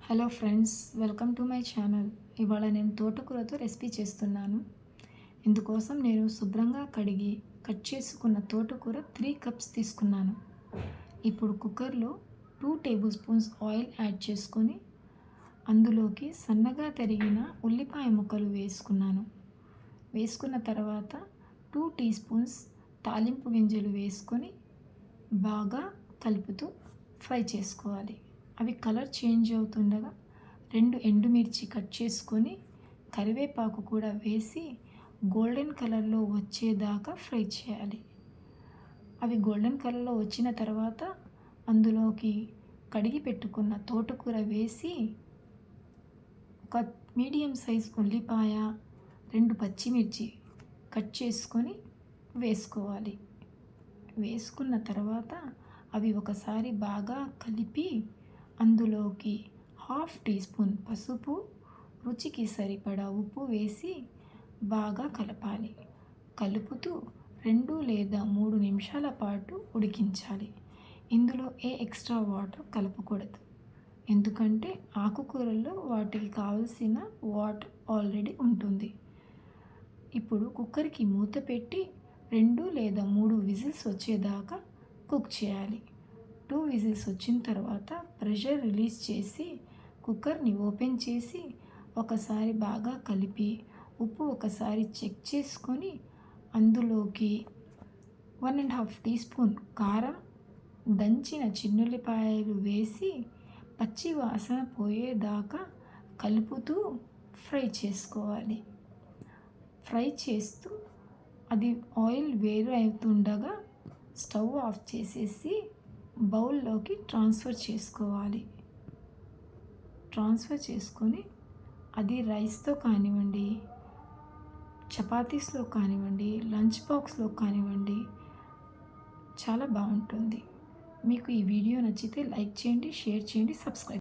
Hello friends, welcome to my channel. ఇవాళ నేను తోటకూరతో recipe చేస్తున్నాను. ఇందుకోసం నేను శుభ్రంగా కడిగి కట్ చేసుకున్న తోటకూర 3 కప్స్ తీసుకున్నాను. ఇప్పుడు కుక్కర్లో 2 టేబుల్ స్పూన్స్ ఆయిల్ యాడ్ చేసుకొని అందులోకి సన్నగా తరిగిన ఉల్లిపాయ ముక్కలు వేసుకున్నాను. వేసుకున్న తర్వాత 2 టీ స్పూన్స్ తాలింపు గింజలు వేసుకొని బాగా కలుపుతూ ఫ్రై చేసుకోవాలి. అవి కలర్ చేంజ్ అవుతుండగా 2 ఎండుమిర్చి కట్ చేసుకొని కరివేపాకు కూడా వేసి గోల్డెన్ కలర్లో వచ్చేదాకా ఫ్రై చేయాలి. అవి గోల్డెన్ కలర్లో వచ్చిన తర్వాత అందులోకి కడిగి పెట్టుకున్న తోటకూర వేసి ఒక మీడియం సైజ్ ఉల్లిపాయ, 2 పచ్చిమిర్చి కట్ చేసుకొని వేసుకోవాలి. వేసుకున్న తర్వాత అవి ఒకసారి బాగా కలిపి అందులోకి 1/2 టీ స్పూన్ పసుపు, రుచికి సరిపడా ఉప్పు వేసి బాగా కలపాలి. కలుపుతూ 2 లేదా 3 నిమిషాల పాటు ఉడికించాలి. ఇందులో ఎక్స్ట్రా వాటర్ కలపకూడదు, ఎందుకంటే ఆకుకూరల్లో వాటికి కావలసిన వాటర్ ఆల్రెడీ ఉంటుంది. ఇప్పుడు కుక్కర్కి మూత పెట్టి 2 లేదా 3 విజిల్స్ వచ్చేదాకా కుక్ చేయాలి. 2 విజిల్స్ వచ్చిన తర్వాత ప్రెషర్ రిలీజ్ చేసి కుక్కర్ని ఓపెన్ చేసి ఒకసారి బాగా కలిపి ఉప్పు ఒకసారి చెక్ చేసుకొని అందులోకి 1.5 టీ స్పూన్ కారం, దంచిన చిన్నుల్లిపాయలు వేసి పచ్చి వాసన పోయేదాకా కలుపుతూ ఫ్రై చేసుకోవాలి. ఫ్రై చేస్తూ అది ఆయిల్ వేరు అవుతుండగా స్టవ్ ఆఫ్ చేసేసి బౌల్లోకి ట్రాన్స్ఫర్ చేసుకోవాలి. ట్రాన్స్ఫర్ చేసుకొని అది రైస్తో కానివ్వండి, చపాతీస్లో కానివ్వండి, లంచ్ బాక్స్లో కానివ్వండి, చాలా బాగుంటుంది. మీకు ఈ వీడియో నచ్చితే లైక్ చేయండి, షేర్ చేయండి, సబ్స్క్రైబ్